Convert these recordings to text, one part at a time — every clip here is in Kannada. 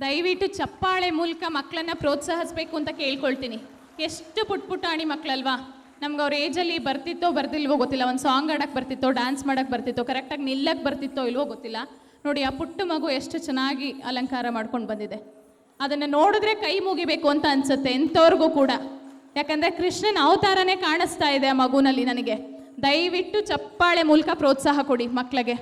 ದಯವಿಟ್ಟು ಚಪ್ಪಾಳೆ ಮೂಲಕ ಮಕ್ಕಳನ್ನ ಪ್ರೋತ್ಸಾಹಿಸಬೇಕು ಅಂತ ಕೇಳ್ಕೊಳ್ತೀನಿ. ಎಷ್ಟು ಪುಟ್ಟಾಣಿ ಮಕ್ಕಳಲ್ವಾ, ನಮ್ಗೆ ಅವ್ರ ಏಜಲ್ಲಿ ಬರ್ತಿತ್ತೋ ಬರ್ತಿಲ್ವೋ ಗೊತ್ತಿಲ್ಲ, ಒಂದು ಸಾಂಗ್ ಆಡಕ್ಕೆ ಬರ್ತಿತ್ತೋ, ಡ್ಯಾನ್ಸ್ ಮಾಡೋಕ್ಕೆ ಬರ್ತಿತ್ತೋ, ಕರೆಕ್ಟಾಗಿ ನಿಲ್ಲಕ್ಕೆ ಬರ್ತಿತ್ತೋ ಇಲ್ವೋ ಗೊತ್ತಿಲ್ಲ. ನೋಡಿ ಆ ಪುಟ್ಟ ಮಗು ಎಷ್ಟು ಚೆನ್ನಾಗಿ ಅಲಂಕಾರ ಮಾಡ್ಕೊಂಡು ಬಂದಿದೆ. ಅದನ್ನು ನೋಡಿದ್ರೆ ಕೈ ಮುಗಿಬೇಕು ಅಂತ ಅನಿಸುತ್ತೆ ಎಂಥವ್ರಿಗೂ ಕೂಡ, ಯಾಕಂದರೆ ಕೃಷ್ಣನ ಅವತಾರನೇ ಕಾಣಿಸ್ತಾ ಇದೆ ಆ ಮಗುನಲ್ಲಿ ನನಗೆ. ದಯವಿಟ್ಟು ಚಪ್ಪಾಳೆ ಮೂಲಕ ಪ್ರೋತ್ಸಾಹ ಕೊಡಿ ಮಕ್ಕಳಿಗೆ.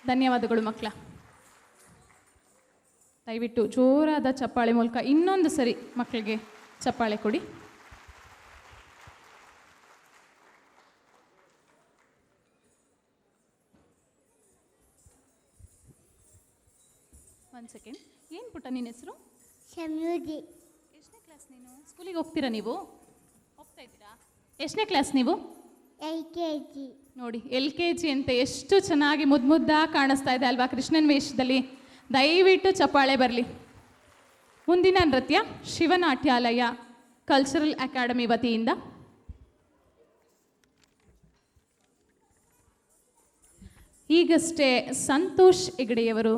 ಧನ್ಯವಾದಗಳು ಮಕ್ಕಳ. ದಯವಿಟ್ಟು ಜೋರಾದ ಚಪ್ಪಾಳೆ ಮೂಲಕ ಇನ್ನೊಂದು ಸರಿ ಮಕ್ಕಳಿಗೆ ಚಪ್ಪಾಳೆ ಕೊಡಿ. ಒಂದು ಸೆಕೆಂಡ್. ಏನು ಪುಟ್ಟ ನಿನ್ನ ಹೆಸರು? ಸಮೃದ್ಧಿ. ಎಷ್ಟನೇ ಕ್ಲಾಸ್ ನೀನು? ಸ್ಕೂಲಿಗೆ ಹೋಗ್ತೀರಾ ನೀವು? ಹೋಗ್ತಾ ಇದ್ದೀರಾ? ಎಷ್ಟನೇ ಕ್ಲಾಸ್ ನೀವು? LKG. ನೋಡಿ LKG ಅಂತ ಎಷ್ಟು ಚೆನ್ನಾಗಿ ಮುದ್ದಾಗಿ ಕಾಣಿಸ್ತಾ ಇದೆ ಅಲ್ವಾ ಕೃಷ್ಣನ್ ವೇಷದಲ್ಲಿ. ದಯವಿಟ್ಟು ಚಪ್ಪಾಳೆ ಬರಲಿ. ಮುಂದಿನ ನೃತ್ಯ ಶಿವನಾಟ್ಯಾಲಯ ಕಲ್ಚರಲ್ ಅಕಾಡೆಮಿ ವತಿಯಿಂದ. ಈಗಷ್ಟೇ ಸಂತೋಷ್ ಹೆಗಡೆಯವರು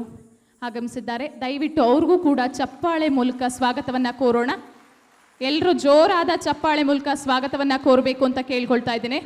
ಆಗಮಿಸಿದ್ದಾರೆ. ದಯವಿಟ್ಟು ಅವ್ರಿಗೂ ಕೂಡ ಚಪ್ಪಾಳೆ ಮೂಲಕ ಸ್ವಾಗತವನ್ನು ಕೋರೋಣ. ಎಲ್ಲರೂ ಜೋರಾದ ಚಪ್ಪಾಳೆ ಮೂಲಕ ಸ್ವಾಗತವನ್ನು ಕೋರಬೇಕು ಅಂತ ಕೇಳ್ಕೊಳ್ತಾ ಇದ್ದೇನೆ.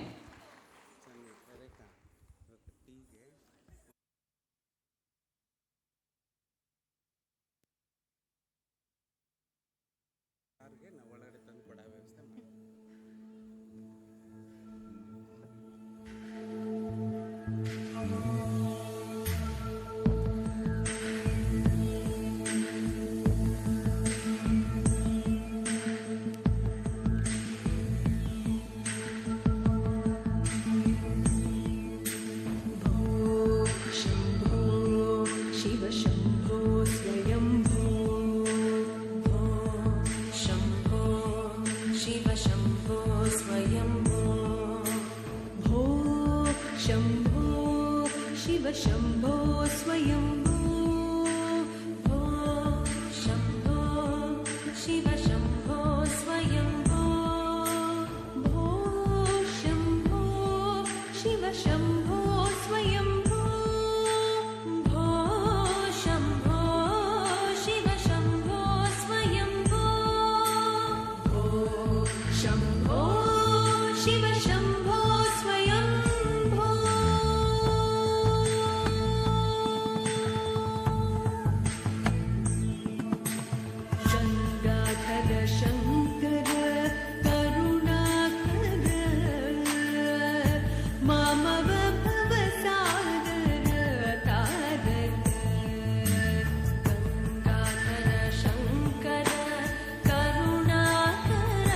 शम्भो स्वयंभू भो शम्भो शिव शम्भो स्वयंभू भो शम्भो शिव शम्भो स्वयंभू भो शम्भो शिव शम्भो स्वयंभू भो शम्भो शिव शम्भो स्वयंभू शङ्कर करुणाकर मामव भवसागर तारक गङ्गाधर शङ्कर करुणाकर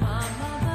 मामव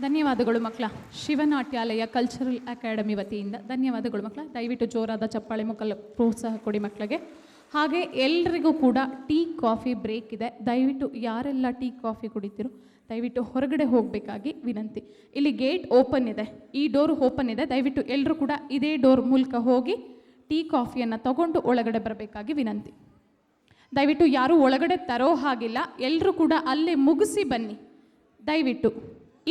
ಧನ್ಯವಾದಗಳು ಮಕ್ಕಳ. ಶಿವನಾಟ್ಯಾಲಯ ಕಲ್ಚರಲ್ ಅಕಾಡೆಮಿ ವತಿಯಿಂದ ಧನ್ಯವಾದಗಳು ಮಕ್ಕಳ. ದಯವಿಟ್ಟು ಜೋರಾದ ಚಪ್ಪಾಳೆ ಮುಖಲ ಪ್ರೋತ್ಸಾಹ ಕೊಡಿ ಮಕ್ಕಳಿಗೆ. ಹಾಗೆ ಎಲ್ರಿಗೂ ಕೂಡ ಟೀ ಕಾಫಿ ಬ್ರೇಕ್ ಇದೆ. ದಯವಿಟ್ಟು ಯಾರೆಲ್ಲ ಟೀ ಕಾಫಿ ಕುಡಿತೀರೋ ದಯವಿಟ್ಟು ಹೊರಗಡೆ ಹೋಗಬೇಕಾಗಿ ವಿನಂತಿ. ಇಲ್ಲಿ ಗೇಟ್ ಓಪನ್ ಇದೆ, ಈ ಡೋರ್ ಓಪನ್ ಇದೆ. ದಯವಿಟ್ಟು ಎಲ್ಲರೂ ಕೂಡ ಇದೇ ಡೋರ್ ಮೂಲಕ ಹೋಗಿ ಟೀ ಕಾಫಿಯನ್ನು ತಗೊಂಡು ಒಳಗಡೆ ಬರಬೇಕಾಗಿ ವಿನಂತಿ. ದಯವಿಟ್ಟು ಯಾರೂ ಒಳಗಡೆ ತರೋ ಹಾಗಿಲ್ಲ, ಎಲ್ಲರೂ ಕೂಡ ಅಲ್ಲೇ ಮುಗಿಸಿ ಬನ್ನಿ. ದಯವಿಟ್ಟು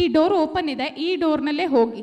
ಈ ಡೋರ್ ಓಪನ್ ಇದೆ, ಈ ಡೋರ್ನಲ್ಲೇ ಹೋಗಿ.